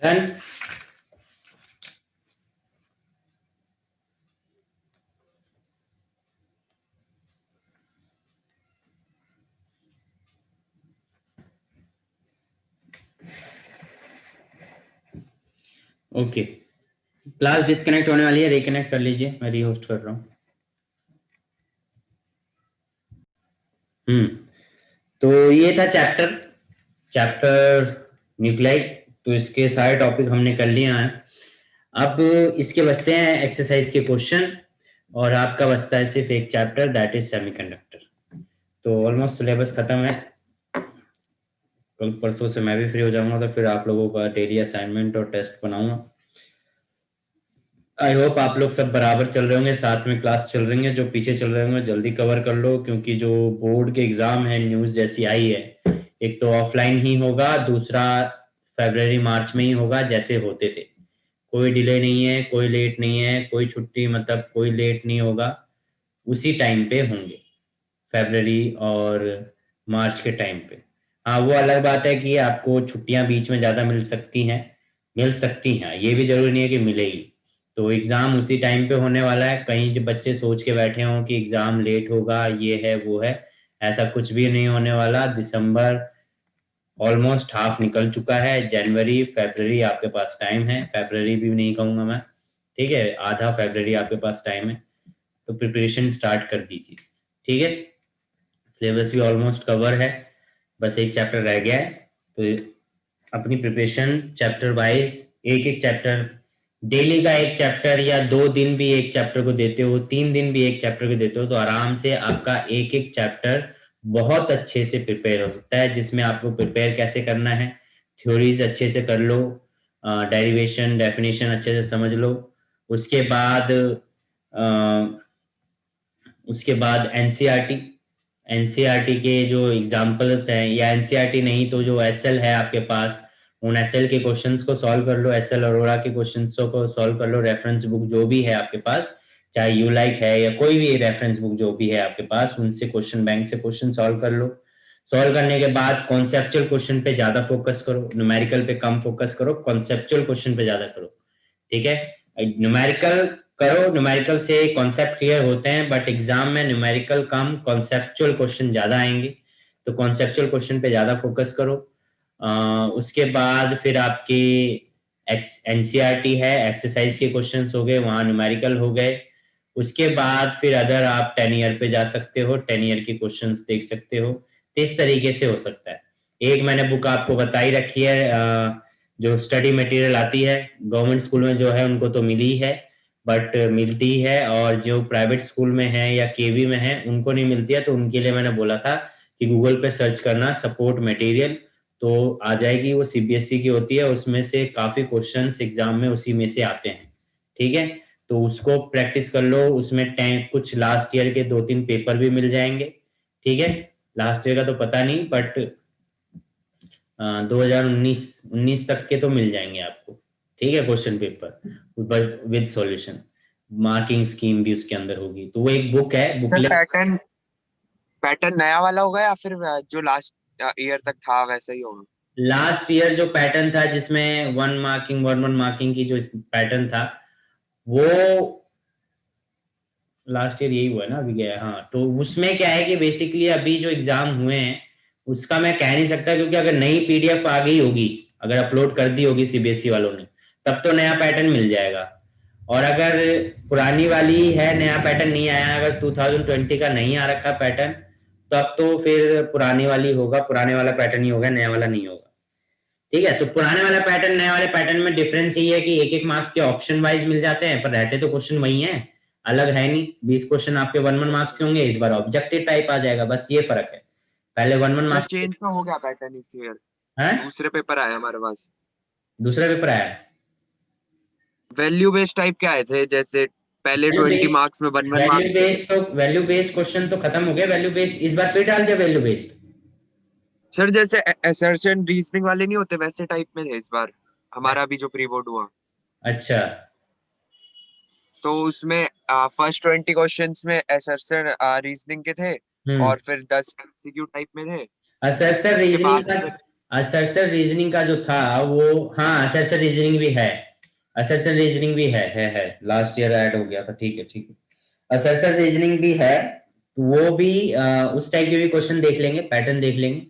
डन। ओके, क्लास डिस्कनेक्ट होने वाली है, रिकनेक्ट कर लीजिए, मैं रीहोस्ट कर रहा हूँ। तो ये था चैप्टर न्यूक्लियाइड। तो इसके सारे टॉपिक हमने कर लिए हैं। अब इसके बचते हैं एक्सरसाइज के क्वेश्चन, और आपका बचता है सिर्फ एक चैप्टर, दैट इज सेमीकंडक्टर। तो ऑलमोस्ट सिलेबस खत्म है। कल परसों से मैं भी फ्री हो जाऊंगा, तो फिर आप लोगों का डेली असाइनमेंट और टेस्ट बनाऊंगा। आई होप आप लोग सब बराबर चल रहे होंगे, साथ में क्लास चल रही है। जो पीछे चल रहे होंगे जल्दी कवर कर लो, क्योंकि जो बोर्ड के एग्जाम है, न्यूज जैसी आई है, एक तो ऑफलाइन ही होगा, दूसरा फरवरी मार्च में ही होगा जैसे होते थे। कोई डिले नहीं है, कोई लेट नहीं है, कोई छुट्टी मतलब कोई लेट नहीं होगा, उसी टाइम पे होंगे, फरवरी और मार्च के टाइम पे। हाँ, वो अलग बात है कि आपको छुट्टियां बीच में ज़्यादा मिल सकती हैं, ये भी जरूरी नहीं है कि मिलेगी। तो एग्ज़ाम उसी टाइम पे होने वाला है। कहीं जो बच्चे सोच के बैठे हों कि एग्ज़ाम लेट होगा, ये है वो है, ऐसा कुछ भी नहीं होने वाला। दिसंबर ऑलमोस्ट हाफ निकल चुका है, जनवरी फरवरी आपके पास टाइम है, फरवरी भी नहीं कहूँगा मैं, ठीक है, आधा फरवरी आपके पास टाइम है। तो प्रिपरेशन स्टार्ट कर दीजिए, ठीक है। सिलेबस भी ऑलमोस्ट कवर है, बस एक चैप्टर रह गया है। तो अपनी प्रिपरेशन चैप्टर वाइज, एक एक चैप्टर, डेली का एक चैप्टर, या 2 दिन भी एक चैप्टर को देते हो, 3 दिन भी एक चैप्टर को देते हो, तो आराम से आपका एक एक चैप्टर बहुत अच्छे से प्रिपेयर हो सकता है। जिसमें आपको प्रिपेयर कैसे करना है, थ्योरीज अच्छे से कर लो, डेरिवेशन डेफिनेशन अच्छे से समझ लो। उसके बाद उसके बाद एनसीईआरटी, एनसीईआरटी के जो एग्जाम्पल्स हैं, या एनसीईआरटी नहीं तो जो एसएल है आपके पास, उन एसएल के क्वेश्चंस को सॉल्व कर लो, एसएल अरोड़ा के क्वेश्चंस को सॉल्व कर लो। रेफरेंस बुक जो भी है आपके पास, चाहे यू लाइक है या कोई भी रेफरेंस बुक जो भी है आपके पास, उनसे क्वेश्चन बैंक से क्वेश्चन सॉल्व कर लो। सॉल्व करने के बाद कॉन्सेप्चुअल क्वेश्चन पे ज्यादा फोकस करो, न्यूमेरिकल पे कम फोकस करो, कॉन्सेप्चुअल क्वेश्चन पे ज्यादा करो, ठीक है। न्यूमेरिकल करो, न्यूमेरिकल से कॉन्सेप्ट क्लियर होते हैं, बट एग्जाम में न्यूमेरिकल कम, कॉन्सेप्चुअल क्वेश्चन ज्यादा आएंगे, तो कॉन्सेप्चुअल क्वेश्चन पे ज्यादा फोकस करो। उसके बाद फिर आपकी एनसीईआरटी है, एक्सरसाइज के क्वेश्चंस हो गए, वहां न्यूमेरिकल हो गए। उसके बाद फिर अगर आप 10 ईयर पे जा सकते हो, 10 ईयर के क्वेश्चंस देख सकते हो। तो इस तरीके से हो सकता है। एक मैंने बुक आपको बताई रखी है, जो स्टडी मटेरियल आती है, गवर्नमेंट स्कूल में जो है उनको तो मिली है, बट मिलती है, और जो प्राइवेट स्कूल में है या केवी में है उनको नहीं मिलती है। तो उनके लिए मैंने बोला था कि गूगल पे सर्च करना सपोर्ट मटेरियल, तो आ जाएगी। वो सीबीएसई की होती है, उसमें से काफी क्वेश्चंस एग्जाम में उसी में से आते हैं, ठीक है। तो उसको प्रैक्टिस कर लो, उसमें कुछ लास्ट ईयर के 2-3 पेपर भी मिल जाएंगे, ठीक है। लास्ट ईयर का तो पता नहीं, बट 2019 तक के तो मिल जाएंगे आपको, ठीक है, question paper with solution. Marking scheme भी उसके अंदर होगी। तो वो एक बुक है, सर बुकलेट। पैटर्न पैटर्न नया वाला होगा या फिर जो लास्ट ईयर तक था वैसा ही होगा? लास्ट ईयर जो पैटर्न था, जिसमें 1 मार्किंग 1 1 मार्किंग की जो पैटर्न था, वो लास्ट ईयर यही हुआ है ना, अभी गया है। हाँ, तो उसमें क्या है कि बेसिकली अभी जो एग्जाम हुए हैं उसका मैं कह नहीं सकता, क्योंकि अगर नई पीडीएफ आ गई होगी, अगर अपलोड कर दी होगी सीबीएसई वालों ने, तब तो नया पैटर्न मिल जाएगा। और अगर पुरानी वाली है, नया पैटर्न नहीं आया, अगर 2020 का नहीं आ रखा पैटर्न, तब तो फिर पुरानी वाली होगा, पुराने वाला पैटर्न ही होगा, नया वाला नहीं होगा, ठीक है। तो पुराने वाला पैटर्न नए वाले पैटर्न में डिफरेंस यही है कि एक एक मार्क्स के ऑप्शन वाइज मिल जाते हैं, पर रहते तो क्वेश्चन वही हैं, अलग है नहीं। 20 क्वेश्चन आपके 1 1 मार्क्स के होंगे, इस बार ऑब्जेक्टिव टाइप आ जाएगा, बस ये फर्क है। पहले 1 1 सर मार्क्स चेंज तो हो गया पैटर्न इस ईयर। है। दूसरे पेपर आए हमारे पास। दूसरा पेपर आया है। वैल्यू बेस्ड टाइप के आए थे, जैसे पहले वैल्यू 20 मार्क्स में बेस्ड 1 1 मार्क्स के थे। वैल्यू बेस्ड क्वेश्चन तो खत्म हो गया। वैल्यू बेस्ड इस बार फिर डाल दिया वैल्यू बेस्ड। सर जैसे असर्शन रीजनिंग वाले नहीं होते वैसे टाइप में थे इस बार, हमारा भी जो प्री बोर्ड हुआ। अच्छा। तो उसमें फर्स्ट 20 क्वेश्चंस में असर्शन रीजनिंग के थे, हम्म। और फिर 10 एमसीक्यू टाइप में थे। असर उसके रीजनिंग बाद का फिर असर्शन रीजनिंग का जो था वो, हाँ असर्शन रीजनिंग भी है, असर्शन रीजनिंग भी है, लास्ट ईयर ऐड हो गया था, ठीक है ठीक है, असर्शन रीजनिंग भी है, तो वो भी उस टाइप के भी क्वेश्चन देख लेंगे, पैटर्न देख लेंगे,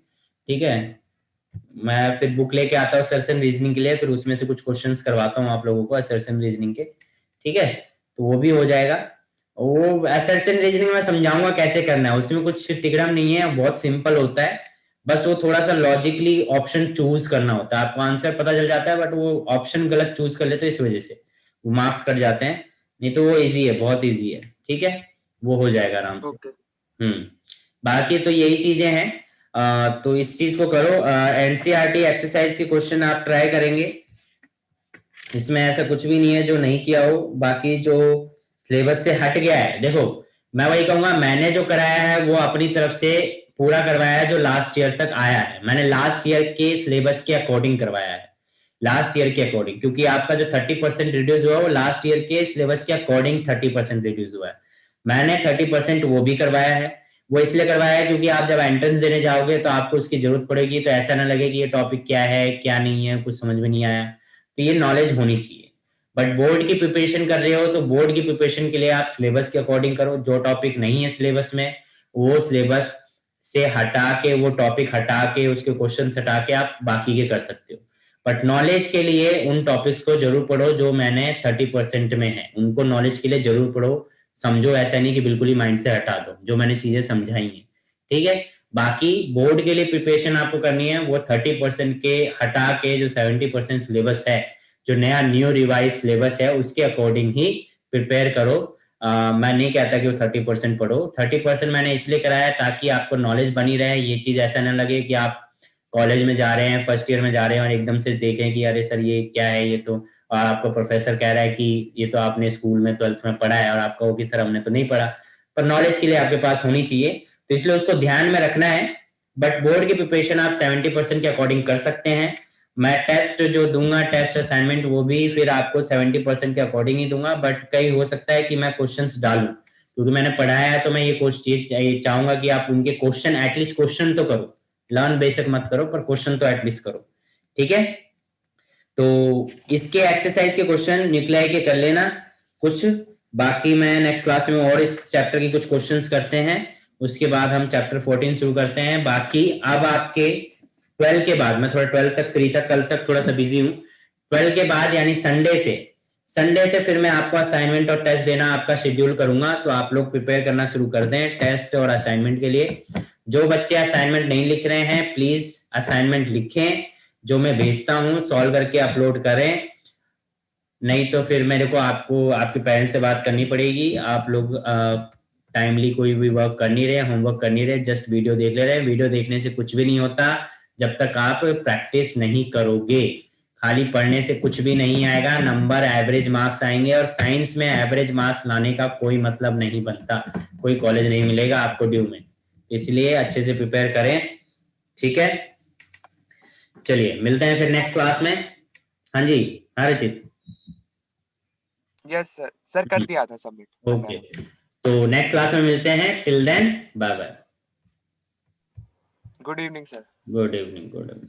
ठीक है। मैं फिर बुक लेके आता हूँ असर्शन रीजनिंग के लिए, फिर उसमें से कुछ क्वेश्चंस करवाता हूँ आप लोगों को असर्शन रीजनिंग के, ठीक है, तो वो भी हो जाएगा। वो असर्शन रीजनिंग में समझाऊंगा कैसे करना है, उसमें कुछ तिकड़म नहीं है, बहुत सिंपल होता है, बस वो थोड़ा सा लॉजिकली ऑप्शन चूज करना होता है, आपको आंसर पता चल जाता है बट वो ऑप्शन गलत चूज कर लेते हैं, इस वजह से वो मार्क्स कट जाते हैं, नहीं तो वो इजी है, बहुत इजी है, ठीक है, वो हो जाएगा आराम से। ओके। बाकी तो यही चीजें हैं, तो इस चीज को करो, एनसीईआरटी एक्सरसाइज के क्वेश्चन आप ट्राई करेंगे, इसमें ऐसा कुछ भी नहीं है जो नहीं किया हो, बाकी जो सिलेबस से हट गया है, देखो मैं वही कहूंगा, मैंने जो कराया है वो अपनी तरफ से पूरा करवाया है, जो लास्ट ईयर तक आया है मैंने लास्ट ईयर के सिलेबस के अकॉर्डिंग करवाया है, लास्ट ईयर के अकॉर्डिंग, क्योंकि आपका जो 30% रिड्यूस हुआ वो लास्ट ईयर के सिलेबस के अकॉर्डिंग 30% रिड्यूस हुआ है, मैंने 30% वो भी करवाया है, वो इसलिए करवाया है क्योंकि आप जब एंट्रेंस देने जाओगे तो आपको उसकी जरूरत पड़ेगी, तो ऐसा ना लगे कि ये टॉपिक क्या है क्या नहीं है, कुछ समझ में नहीं आया, तो ये नॉलेज होनी चाहिए। बट बोर्ड की प्रिपरेशन कर रहे हो तो बोर्ड की प्रिपरेशन के लिए आप सिलेबस के अकॉर्डिंग करो, जो टॉपिक नहीं है सिलेबस में वो सिलेबस से हटा के, वो टॉपिक हटा के, उसके क्वेश्चन हटा के आप बाकी के कर सकते हो, बट नॉलेज के लिए उन टॉपिक्स को जरूर पढ़ो जो मैंने 30% में है, उनको नॉलेज के लिए जरूर पढ़ो, समझो, ऐसा नहीं कि बिल्कुल ही माइंड से हटा दो जो मैंने चीजें समझाई हैं, ठीक है। बाकी बोर्ड के लिए प्रिपरेशन आपको करनी है, वो 30% के हटा के जो 70% सिलेबस है, जो नया न्यू रिवाइज सिलेबस है उसके अकॉर्डिंग ही प्रिपेयर करो। मैं नहीं कहता कि वो 30% पढ़ो, 30% मैंने इसलिए कराया ताकि आपको नॉलेज बनी रहे, ये चीज ऐसा ना लगे कि आप कॉलेज में जा रहे हैं, फर्स्ट ईयर में जा रहे हैं और एकदम से देखें कि अरे सर ये क्या है ये तो, और आपको प्रोफेसर कह रहा है कि ये तो आपने स्कूल में 12th में पढ़ा है, और आप कहो कि सर हमने तो नहीं पढ़ा, पर नॉलेज के लिए आपके पास होनी चाहिए, तो इसलिए उसको ध्यान में रखना है। बट बोर्ड की प्रिपरेशन आप 70% के अकॉर्डिंग कर सकते हैं, मैं टेस्ट जो दूंगा, टेस्ट असाइनमेंट, वो भी फिर आपको 70% के अकॉर्डिंग ही दूंगा, बट कई हो सकता है कि मैं क्वेश्चंस डालूं, क्योंकि मैंने पढ़ाया है तो मैं ये चाहूंगा कि आप उनके क्वेश्चन, एटलीस्ट क्वेश्चन तो करो, लर्न बेसिक मत करो पर क्वेश्चन तो एटलीस्ट करो, ठीक है। तो इसके एक्सरसाइज के क्वेश्चन निकलाए के कर लेना कुछ, बाकी मैं नेक्स्ट क्लास में और इस चैप्टर की कुछ क्वेश्चंस करते हैं, उसके बाद हम चैप्टर 14 शुरू करते हैं। बाकी अब आपके 12 के बाद, मैं थोड़ा 12 तक फ्री था, कल तक थोड़ा सा बिजी हूँ, 12 के बाद यानी संडे से फिर मैं आपको असाइनमेंट और टेस्ट देना आपका शेड्यूल करूंगा, तो आप लोग प्रिपेयर करना शुरू कर दें टेस्ट और असाइनमेंट के लिए। जो बच्चे असाइनमेंट नहीं लिख रहे हैं प्लीज असाइनमेंट लिखें, जो मैं भेजता हूं सॉल्व करके अपलोड करें, नहीं तो फिर मेरे को आपको आपके पेरेंट्स से बात करनी पड़ेगी, आप लोग टाइमली कोई भी वर्क कर नहीं रहे, होमवर्क कर नहीं रहे, जस्ट वीडियो देख ले रहे हैं, वीडियो देखने से कुछ भी नहीं होता जब तक आप प्रैक्टिस नहीं करोगे, खाली पढ़ने से कुछ भी नहीं आएगा, नंबर एवरेज मार्क्स आएंगे, और साइंस में एवरेज मार्क्स लाने का कोई मतलब नहीं बनता, कोई कॉलेज नहीं मिलेगा आपको ड्यू में, इसलिए अच्छे से प्रिपेयर करें, ठीक है। चलिए मिलते हैं फिर नेक्स्ट क्लास में। हाँ जी, हाँ रचित। यस सर, सर कर दिया था सबमिट। ओके, तो नेक्स्ट क्लास में मिलते हैं, till then bye bye. Good evening sir. Good evening, good evening.